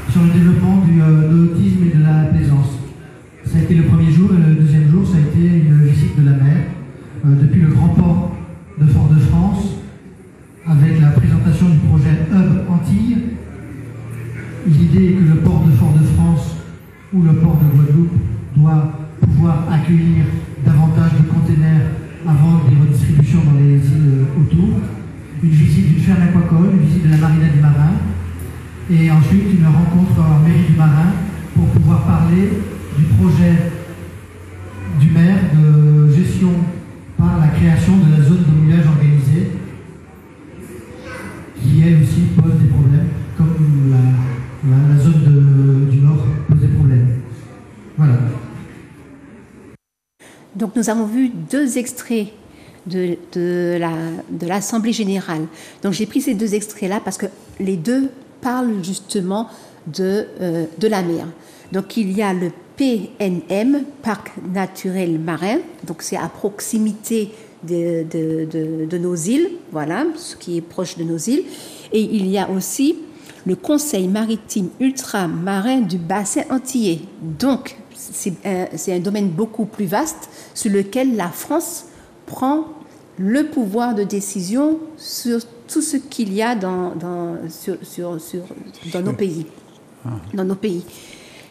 sur le développement de l'autisme et de la plaisance. Ça a été le premier jour, et le deuxième jour, ça a été une visite de la mer, depuis le grand port de Fort-de-France, avec la présentation du projet Hub Antilles. L'idée est que le port de Fort-de-France ou le port de Guadeloupe doit pouvoir accueillir davantage de containers avant des redistributions dans les îles autour. Une visite d'une ferme aquacole, une visite de la marina du Marin, et ensuite une rencontre en mairie du Marin pour pouvoir parler du projet du maire de gestion par la création de la zone de mouillage organisée, qui elle aussi pose des problèmes, comme la zone du Nord pose des problèmes. Voilà. Donc nous avons vu 2 extraits de l'Assemblée générale. Donc j'ai pris ces 2 extraits-là parce que les 2 parlent justement de la mer. Donc il y a le PNM, Parc naturel marin, donc c'est à proximité de nos îles, voilà, ce qui est proche de nos îles. Et il y a aussi le Conseil maritime ultramarin du bassin antillais. Donc c'est un domaine beaucoup plus vaste sur lequel la France prend le pouvoir de décision sur tout ce qu'il y a dans nos pays. Dans nos pays.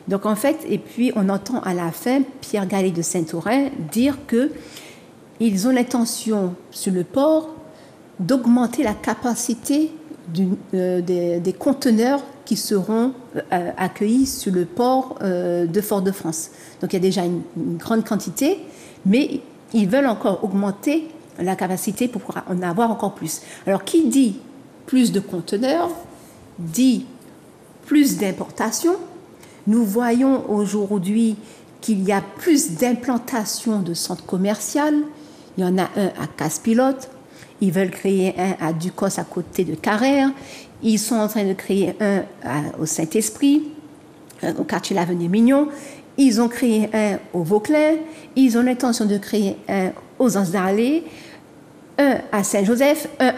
Donc en fait, et puis on entend à la fin Pierre Gallet de Saint-Orin dire qu'ils ont l'intention sur le port d'augmenter la capacité des conteneurs qui seront accueillis sur le port de Fort-de-France. Donc il y a déjà une grande quantité, mais ils veulent encore augmenter la capacité pour pouvoir en avoir encore plus. Alors qui dit plus de conteneurs dit plus d'importations. Nous voyons aujourd'hui qu'il y a plus d'implantations de centres commerciaux. Il y en a un à Casse-Pilote. Ils veulent créer un à Ducos à côté de Carrère. Ils sont en train de créer un au Saint-Esprit, au quartier l'Avenue Mignon. Ils ont créé un au Vauclin. Ils ont l'intention de créer un aux Anses d'Arlé, un à Saint-Joseph, un.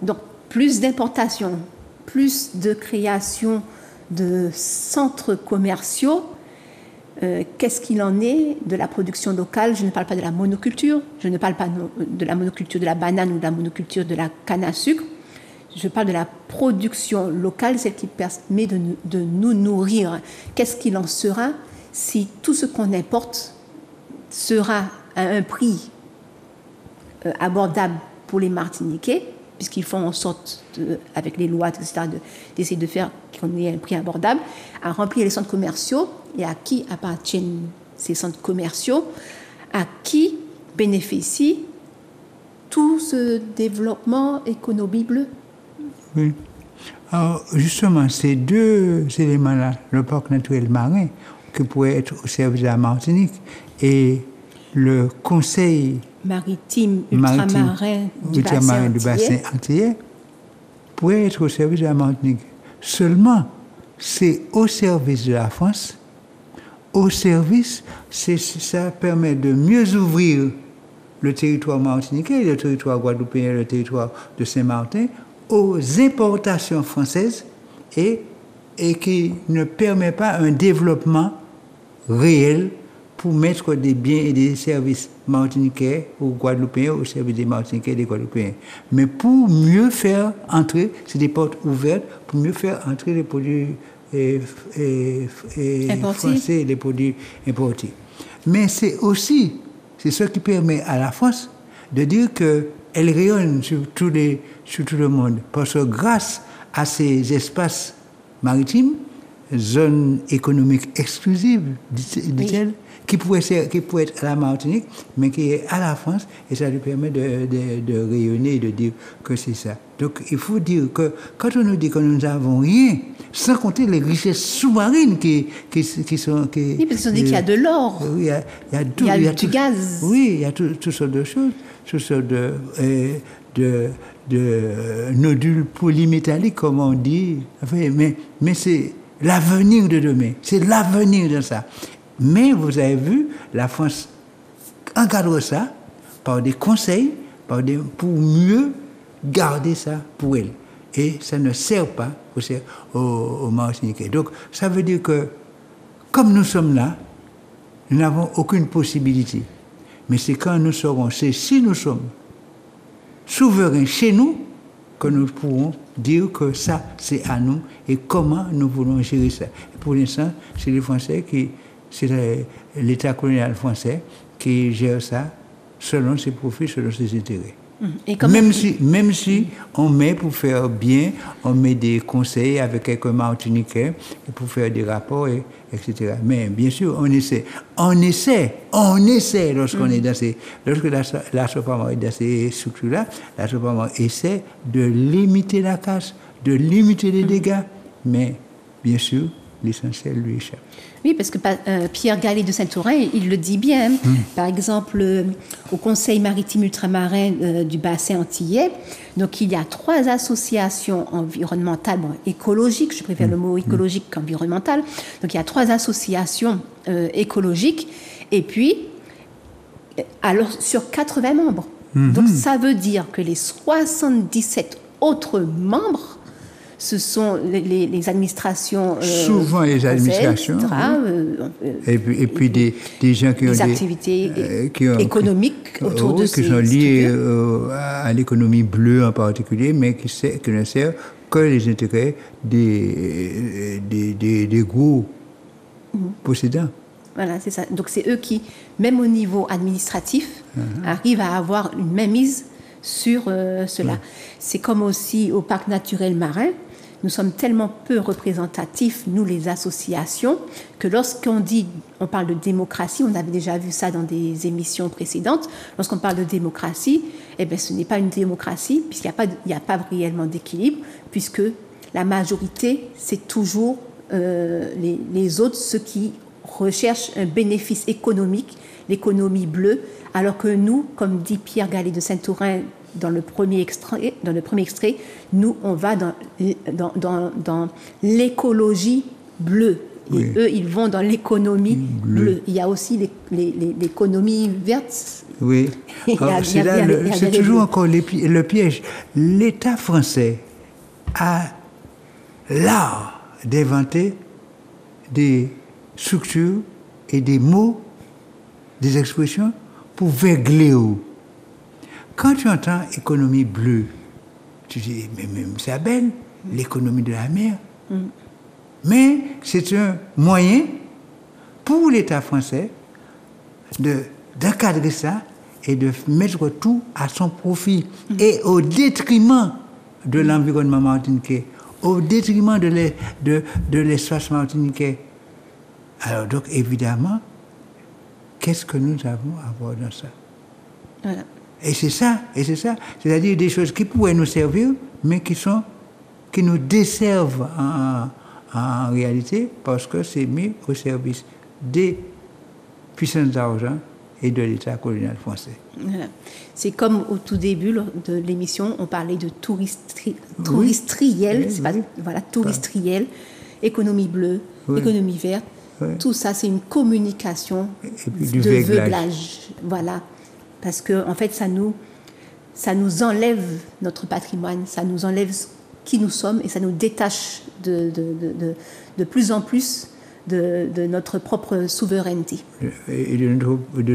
Donc, plus d'importations, plus de création de centres commerciaux. Qu'est-ce qu'il en est de la production locale? Je ne parle pas de la monoculture, je ne parle pas de la monoculture de la banane ou de la monoculture de la canne à sucre. Je parle de la production locale, celle qui permet de nous nourrir. Qu'est-ce qu'il en sera si tout ce qu'on importe sera à un prix abordable pour les Martiniquais, puisqu'ils font en sorte, avec les lois, etc., d'essayer de faire qu'on ait un prix abordable, à remplir les centres commerciaux, et à qui appartiennent ces centres commerciaux, à qui bénéficie tout ce développement économique bleu. Oui. Alors, justement, ces 2 éléments-là, le parc naturel marin, qui pourrait être au service de la Martinique, et le conseil maritime ultramarin du bassin antillais, pourrait être au service de la Martinique. Seulement, c'est au service de la France, au service, ça permet de mieux ouvrir le territoire martiniquais, le territoire guadeloupéen, le territoire de Saint-Martin, aux importations françaises et qui ne permet pas un développement réelle pour mettre des biens et des services martiniquais aux Guadeloupéens, au service des Martiniquais et des Guadeloupéens. Mais pour mieux faire entrer, c'est des portes ouvertes, pour mieux faire entrer les produits français et les produits importés. Mais c'est aussi, c'est ce qui permet à la France de dire qu'elle rayonne sur tout le monde. Parce que grâce à ces espaces maritimes, zone économique exclusive, dit-elle, qui pourrait être à la Martinique, mais qui est à la France, et ça lui permet de rayonner et de dire que c'est ça. Donc il faut dire que quand on nous dit que nous n'avons rien, sans compter les richesses sous-marines qui sont... Oui, parce qu'on dit qu'il y a de l'or, oui, il y a du gaz. Oui, il y a toutes sortes de choses, toutes sortes de nodules polymétalliques, comme on dit. Enfin, mais c'est l'avenir de demain, c'est l'avenir de ça. Mais vous avez vu, la France encadre ça par des conseils, pour mieux garder ça pour elle. Et ça ne sert pas aux Martiniquais. Donc, ça veut dire que, comme nous sommes là, nous n'avons aucune possibilité. Mais c'est quand nous serons, c'est si nous sommes souverains chez nous, que nous pourrons dire que ça, c'est à nous et comment nous voulons gérer ça. Et pour l'instant, c'est les Français c'est l'État colonial français qui gère ça selon ses profits, selon ses intérêts. Et même si on met pour faire bien, on met des conseils avec quelques Martiniquais pour faire des rapports, etc. Mais bien sûr, on essaie lorsqu'on est lorsque la SOPAMA est dans ces structures-là, la SOPAMA essaie de limiter la casse, de limiter les dégâts, mais bien sûr, l'essentiel lui échappe. Oui, parce que Pierre Gallet de Saint-Tourin, il le dit bien. Par exemple, au Conseil maritime ultramarin du bassin antillais, donc il y a 3 associations environnementales, écologiques, je préfère le mot écologique qu'environnemental. Donc il y a 3 associations écologiques, et puis, alors sur 80 membres. Donc ça veut dire que les 77 autres membres, ce sont les administrations. Souvent les administrations. Et puis des gens qui ont des activités économiques autour de qui sont liées à l'économie bleue en particulier, mais qui ne servent que les intérêts des gros possédants. Voilà, c'est ça. Donc c'est eux qui, même au niveau administratif, arrivent à avoir une mainmise sur cela. C'est comme aussi au parc naturel marin. Nous sommes tellement peu représentatifs, nous les associations, que lorsqu'on parle de démocratie, on avait déjà vu ça dans des émissions précédentes, lorsqu'on parle de démocratie, ce n'est pas une démocratie, puisqu'il n'y a pas réellement d'équilibre, puisque la majorité, c'est toujours les autres, ceux qui recherchent un bénéfice économique, l'économie bleue, alors que nous, comme dit Pierre Gallet de Saint-Tourin, dans le premier extrait, nous, on va dans l'écologie bleue. Et eux, ils vont dans l'économie bleue. Il y a aussi l'économie verte. Oui. C'est toujours encore le piège. L'État français a l'art d'inventer des structures et des mots, des expressions pour vergler haut. Quand tu entends économie bleue, tu dis, mais c'est belle, l'économie de la mer. Mais c'est un moyen pour l'État français d'encadrer ça et de mettre tout à son profit et au détriment de l'environnement martiniquais, au détriment de l'espace martiniquais. Alors donc évidemment, qu'est-ce que nous avons à voir dans ça? Voilà. Et c'est ça. C'est-à-dire des choses qui pourraient nous servir, mais qui nous desservent en réalité, parce que c'est mis au service des puissances d'argent et de l'État colonial français. Voilà. C'est comme au tout début de l'émission, on parlait de touristriel, touristriel, économie bleue, économie verte. Tout ça, c'est une communication de veuglage. Voilà. Parce que en fait, ça nous enlève notre patrimoine, ça nous enlève qui nous sommes et ça nous détache de plus en plus de notre propre souveraineté. Et de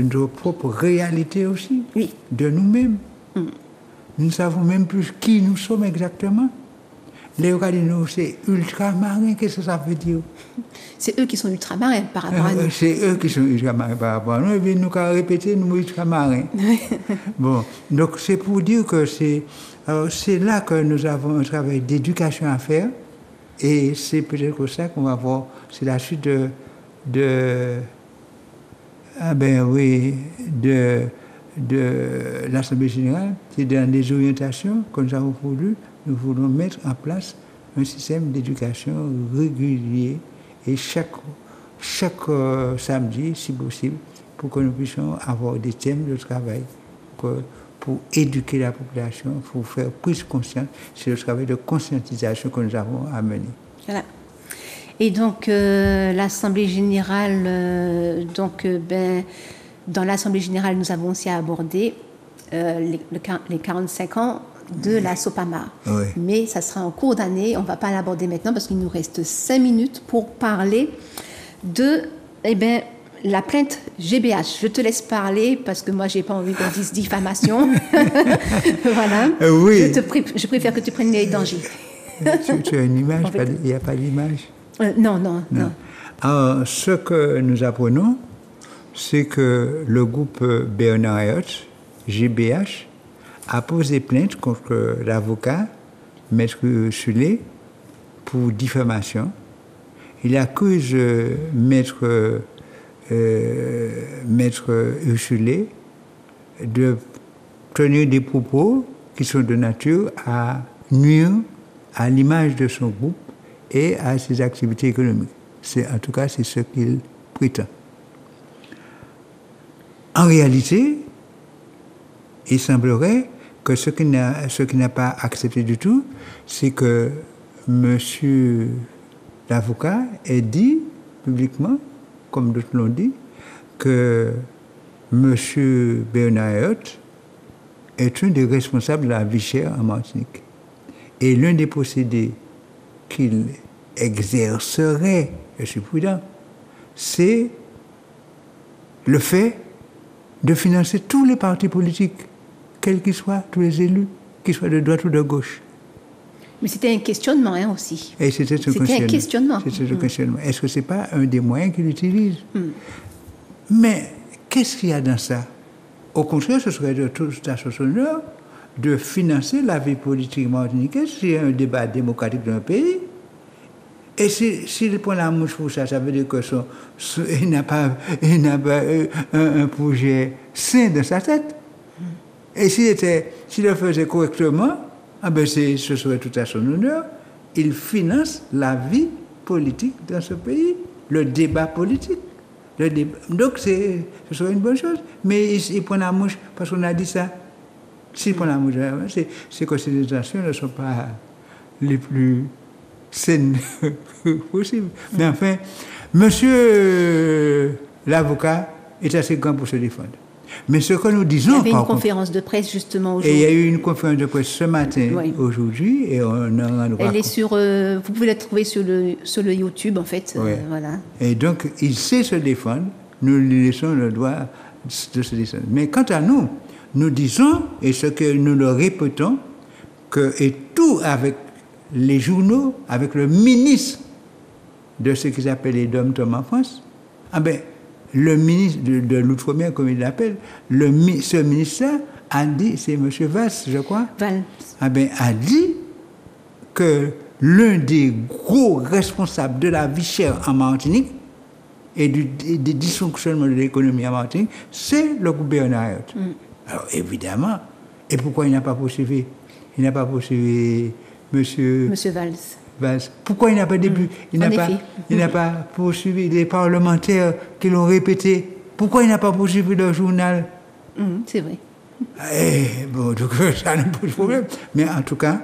notre propre réalité aussi, oui. De nous-mêmes. Nous ne savons même plus qui nous sommes exactement. Les Ocadinos, c'est ultramarins, qu'est-ce que ça veut dire? C'est eux qui sont ultramarins par rapport à nous. C'est eux qui sont ultramarins par rapport à nous, et puis nous avons répété, nous ultramarins. Bon, donc c'est pour dire que c'est là que nous avons un travail d'éducation à faire, et c'est peut-être pour ça qu'on va voir, c'est la suite de l'Assemblée générale, c'est dans les orientations que nous avons voulu. Nous voulons mettre en place un système d'éducation régulier et chaque samedi, si possible, pour que nous puissions avoir des thèmes de travail pour éduquer la population, pour faire prise de conscience sur le travail de conscientisation que nous avons à mener. Voilà. Et donc, l'Assemblée générale, dans l'Assemblée générale, nous avons aussi abordé les 45 ans de la SOPAMA. Oui. Mais ça sera en cours d'année, on ne va pas l'aborder maintenant parce qu'il nous reste 5 minutes pour parler de la plainte GBH. Je te laisse parler parce que moi, je n'ai pas envie qu'on dise diffamation. Voilà. Oui. Je préfère que tu prennes les dangers. Tu as une image, il n'y a pas d'image? Non. Alors, ce que nous apprenons, c'est que le groupe Bernard Ayotte, GBH, a posé plainte contre l'avocat, Maître Sulé, pour diffamation. Il accuse Maître Sulé de tenir des propos qui sont de nature à nuire à l'image de son groupe et à ses activités économiques. En tout cas, c'est ce qu'il prétend. En réalité, il semblerait que ce qui n'a pas accepté du tout, c'est que monsieur l'avocat ait dit publiquement, comme d'autres l'ont dit, que monsieur Bernard Ayotte est un des responsables de la vie chère en Martinique. Et l'un des procédés qu'il exercerait, je suis prudent, c'est le fait de financer tous les partis politiques, quels qu'ils soient, tous les élus, qu'ils soient de droite ou de gauche. Mais c'était un questionnement aussi. Et c'était un questionnement. C'était un questionnement. Est-ce que ce n'est pas un des moyens qu'il utilise? Mais qu'est-ce qu'il y a dans ça? Au contraire, ce serait de tout à son honneur de financer la vie politique martiniquaise. C'est un débat démocratique d'un pays. Et s'il prend la mouche pour ça, ça veut dire qu'il n'a pas un projet sain dans sa tête. Et s'il le faisait correctement, ce serait tout à son honneur. Il finance la vie politique dans ce pays, le débat politique. Donc, ce serait une bonne chose. Mais il prend la mouche parce qu'on a dit ça. S'il prend la mouche, ces considérations ne sont pas les plus saines possibles. Mais enfin, monsieur l'avocat est assez grand pour se défendre. Mais ce que nous disons... Il y avait une conférence de presse justement aujourd'hui. Et il y a eu une conférence de presse ce matin, aujourd'hui, et on a elle est sur... vous pouvez la trouver sur le YouTube, en fait. Oui. Voilà. Et donc, il sait se défendre. Nous lui laissons le droit de se défendre. Mais quant à nous, nous disons, et ce que nous le répétons, et tout avec les journaux, avec le ministre de ce qu'ils appellent les dom-tom en France, le ministre de l'Outre-mer, comme il l'appelle, ce ministre-là a dit, c'est M. Valls, je crois, a dit que l'un des gros responsables de la vie chère en Martinique et des dysfonctionnements de l'économie en Martinique, c'est le groupe Bernard Ayotte. Alors évidemment, et pourquoi il n'a pas poursuivi? Il n'a pas poursuivi M. Valls. Pourquoi il n'a pas il n'a pas poursuivi les parlementaires qui l'ont répété? Pourquoi il n'a pas poursuivi le journal? C'est vrai. Donc ça ne pose problème. Mais en tout cas,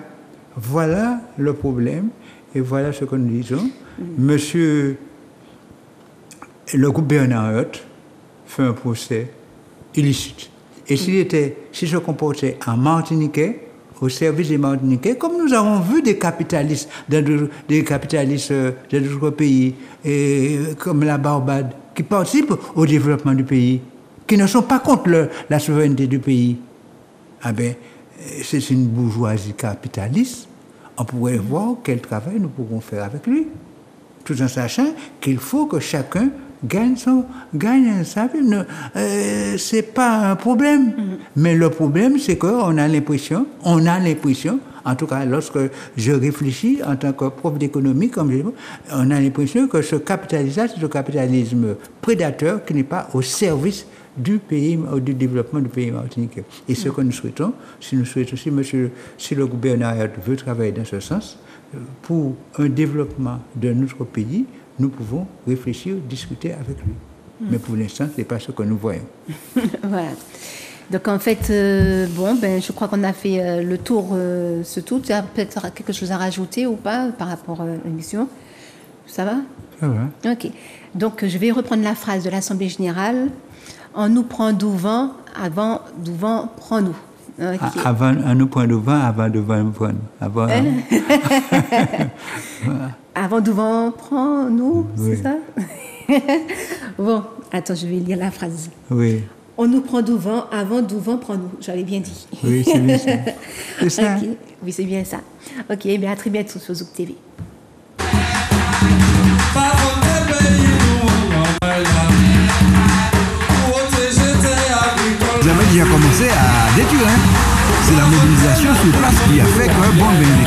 voilà le problème et voilà ce que nous disons. Monsieur, le groupe Bernard Ayotte fait un procès illicite. Et s'il se comportait en Martiniquais, au service des Martiniquais, comme nous avons vu des capitalistes dans d'autres pays, comme la Barbade, qui participent au développement du pays, qui ne sont pas contre la souveraineté du pays. Ah ben, c'est une bourgeoisie capitaliste. On pourrait voir quel travail nous pourrons faire avec lui, tout en sachant qu'il faut que chacun gagne sa vie. C'est pas un problème. Mais le problème, c'est qu'on a l'impression, en tout cas lorsque je réfléchis en tant que prof d'économie, on a l'impression que ce capitalisme, c'est le capitalisme prédateur qui n'est pas au service du pays, du développement du pays martiniquais. Et ce que nous souhaitons, si le gouvernement veut travailler dans ce sens, pour un développement de notre pays, nous pouvons réfléchir, discuter avec lui. Mais pour l'instant, ce n'est pas ce que nous voyons. Voilà. Donc en fait, je crois qu'on a fait le tour, ce tour. Tu as peut-être quelque chose à rajouter ou pas par rapport à l'émission? Ça va? Ça va. Ok. Donc je vais reprendre la phrase de l'Assemblée générale. On nous prend du vent, avant du vent prend-nous. Okay. On nous prend du vent, avant du vent prend-nous. Avant du vent prend-nous, oui. C'est ça? Bon, attends, je vais lire la phrase. Oui. On nous prend du vent, avant du vent prend-nous. J'avais bien dit. Oui, c'est bien ça. C'est ça. Okay. Oui, c'est bien ça. Ok, bien à très bientôt sur Zouk TV. Vous avez déjà commencé à détruire. C'est la mobilisation sur place qui a fait que les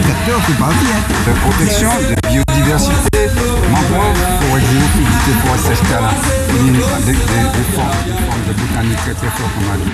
capteurs sont partis. La protection de biodiversité, mangrove, forêt géophysique, forêt sèche, des formes de botanique très très fortes, comme on a dit.